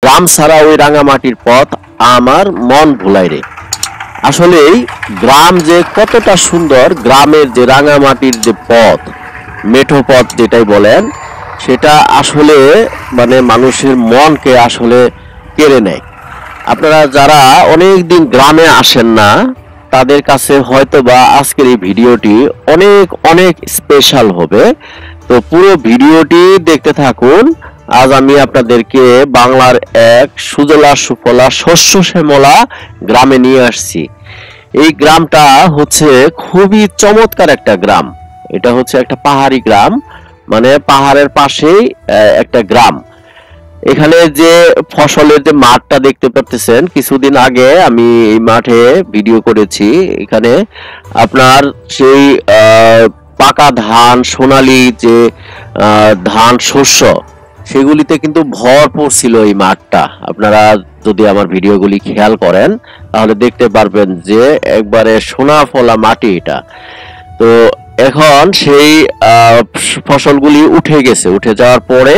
গ্রাম ছাড়া ওই রাঙামাটির পথ আমার মন ভুলাই রে। আসলেই গ্রাম যে কতটা সুন্দর, গ্রামের যে রাঙামাটির যে পথ, মেঠো পথ যেটাই বলেন, সেটা আসলে মানে মানুষের মনকে আসলে কেড়ে নেয়। আপনারা যারা অনেক দিন গ্রামে আসেন না, তাদের কাছে হয়তো বা আজকের এই ভিডিওটি অনেক অনেক স্পেশাল হবে। তো পুরো ভিডিওটি দেখতে থাকুন। আজ আমি আপনাদেরকে বাংলার এক সুজলা সুফলা শস্য শ্যামলা গ্রামে নিয়ে আসছি। এই গ্রামটা হচ্ছে খুবই চমৎকার একটা গ্রাম। এটা হচ্ছে একটা পাহাড়ি গ্রাম, মানে পাহাড়ের পাশেই একটা গ্রাম। এখানে যে ফসলের যে মাঠটা দেখতে পাচ্ছেন, কিছুদিন আগে আমি এই মাঠে ভিডিও করেছি। এখানে আপনার সেই পাকা ধান, সোনালী যে ধান শস্য, সেগুলিতে কিন্তু ভরপুর ছিল এই মাঠটা। আপনারা যদি আমার ভিডিওগুলি খেয়াল করেন তাহলে দেখতে পারবেন যে একবারে সোনা ফলা মাটি এটা। তো এখন সেই ফসলগুলি উঠে গেছে, উঠে যাওয়ার পরে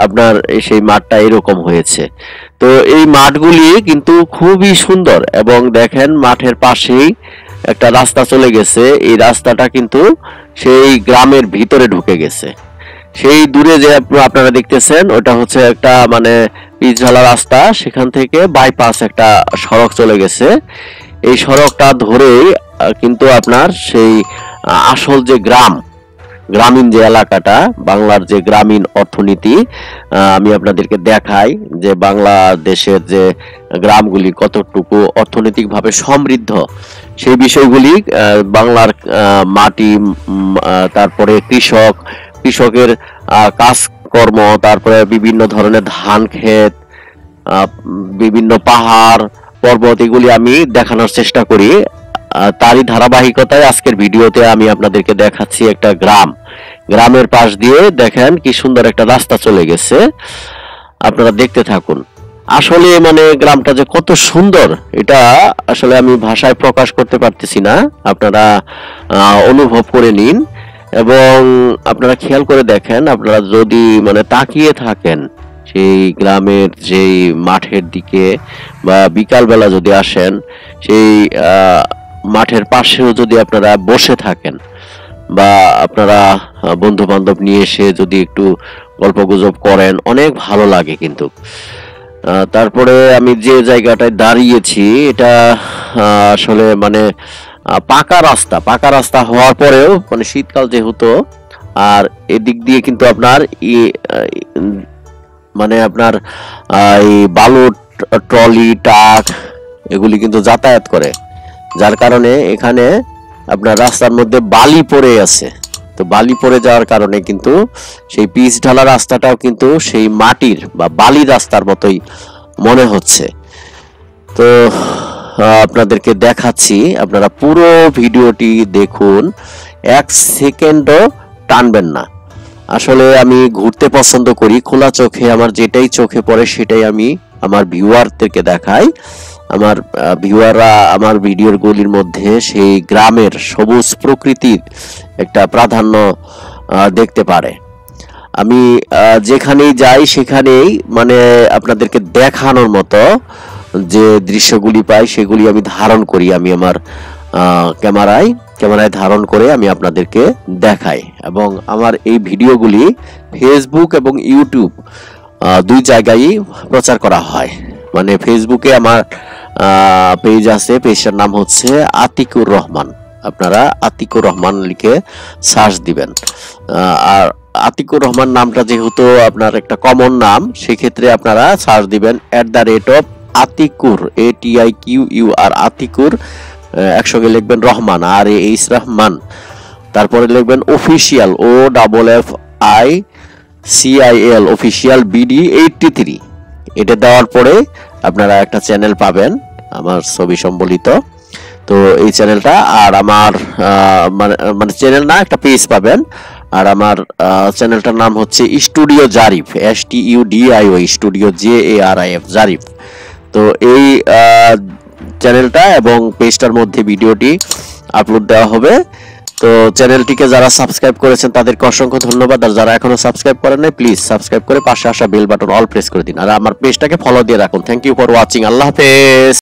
আপনার সেই মাঠটা এরকম হয়েছে। তো এই মাঠগুলি কিন্তু খুবই সুন্দর, এবং দেখেন মাঠের পাশেই একটা রাস্তা চলে গেছে। এই রাস্তাটা কিন্তু সেই গ্রামের ভিতরে ঢুকে গেছে। সেই দূরে যে আপনারা দেখতেছেন, ওটা হচ্ছে একটা মানে পিচঢালা রাস্তা, সেখান থেকে বাইপাস একটা সড়ক চলে গেছে। এই সড়কটা ধরেই কিন্তু আপনার সেই আসল যে গ্রামীণ যে এলাকাটা, বাংলার যে গ্রামীণ অর্থনীতি, আমি আপনাদেরকে দেখাই যে বাংলাদেশের যে গ্রামগুলি কতটুকু অর্থনৈতিকভাবে সমৃদ্ধ, সেই বিষয়গুলি বাংলার মাটি, তারপরে কৃষকের কাজকর্ম, তারপরে বিভিন্ন ধরনের ধান ক্ষেত, বিভিন্ন পাহাড় পর্বত, এগুলি আমি দেখানোর চেষ্টা করি। তারই ধারাবাহিকতায় আজকের ভিডিওতে আমি আপনাদেরকে দেখাচ্ছি একটা গ্রামের পাশ দিয়ে দেখেন কি সুন্দর একটা রাস্তা চলে গেছে। আপনারা দেখতে থাকুন। আসলে মানে গ্রামটা যে কত সুন্দর, এটা আসলে আমি ভাষায় প্রকাশ করতে পারতেছি না। আপনারা অনুভব করে নিন, এবং আপনারা খেয়াল করে দেখেন। আপনারা যদি মানে তাকিয়ে থাকেন সেই গ্রামের যেই মাঠের দিকে, বা বিকালবেলা যদি আসেন সেই মাঠের পাশেও যদি আপনারা বসে থাকেন, বা আপনারা বন্ধু বান্ধব নিয়ে এসে যদি একটু গল্প গুজব করেন, অনেক ভালো লাগে কিন্তু। তারপরে আমি যে জায়গাটায় দাঁড়িয়েছি, এটা আসলে মানে পাকা রাস্তা হওয়ার পরেও মানে শীতকাল যেহেতু, আর এদিক দিয়ে কিন্তু আপনার মানে আপনার এই বালু ট্রলি ট্রাক এগুলি কিন্তু যাতায়াত করে, যার কারণে এখানে আপনার রাস্তার মধ্যে বালি পড়ে আছে। তো বালি পড়ে যাওয়ার কারণে কিন্তু সেই পিচ ঢালা রাস্তাটাও কিন্তু সেই মাটির বা বালি রাস্তার মতোই মনে হচ্ছে। তো আপনাদেরকে দেখাচ্ছি, আপনারা পুরো ভিডিওটি দেখুন, এক সেকেন্ডও টানবেন না। আসলে আমি ঘুরতে পছন্দ করি খোলা চোখে, আমার যেটাই চোখে পড়ে সেটাই আমি আমার ভিউয়ারদেরকে দেখাই। আমার ভিউয়াররা আমার ভিডিওগুলির মধ্যে সেই গ্রামের সবুজ প্রকৃতির একটা প্রাধান্য দেখতে পারে। আমি যেখানেই যাই সেখানেই মানে আপনাদেরকে দেখানোর মতো যে দৃশ্যগুলি পাই সেগুলি আমি ধারণ করি, আমি আমার ক্যামেরায় ধারণ করে আমি আপনাদেরকে দেখাই। এবং আমার এই ভিডিওগুলি ফেসবুক এবং ইউটিউব দুই জায়গায় প্রচার করা হয়। মানে ফেসবুকে আমার পেজ আছে, পেজটার নাম হচ্ছে আতিকুর রহমান। আপনারা আতিকুর রহমান লিখে সার্চ দিবেন। আর আতিকুর রহমান নামটা যেহেতু আপনার একটা কমন নাম, সেক্ষেত্রে আপনারা সার্চ দিবেন @আতিকুর, ATIQUR, আতিকুর, একসঙ্গে লিখবেন রহমান, RAH রহমান, তারপরে লিখবেন অফিসিয়াল, OFFICIAL, অফিসিয়াল BD 83। এটা দেওয়ার পরে আপনারা একটা চ্যানেল পাবেন আমার ছবি সম্বলিত। তো এই চ্যানেলটা, আর আমার মানে চ্যানেল না, একটা পেজ পাবেন। আর আমার চ্যানেলটার নাম হচ্ছে studio Zarif, STUDIO, studio JARIF, Zarif. তো এই চ্যানেলটা এবং পেজটার মধ্যে ভিডিওটি আপলোড দেওয়া হবে। তো চ্যানেলটিকে যারা সাবস্ক্রাইব করেছেন তাদেরকে অসংখ্য ধন্যবাদ, আর যারা এখনো সাবস্ক্রাইব করেন নাই প্লিজ সাবস্ক্রাইব করে পাশে আসা বেল বাটন অল প্রেস করে দিন, আর আমার পেজটাকে ফলো দিয়ে রাখুন। Thank you for watching. আল্লাহ হাফেজ।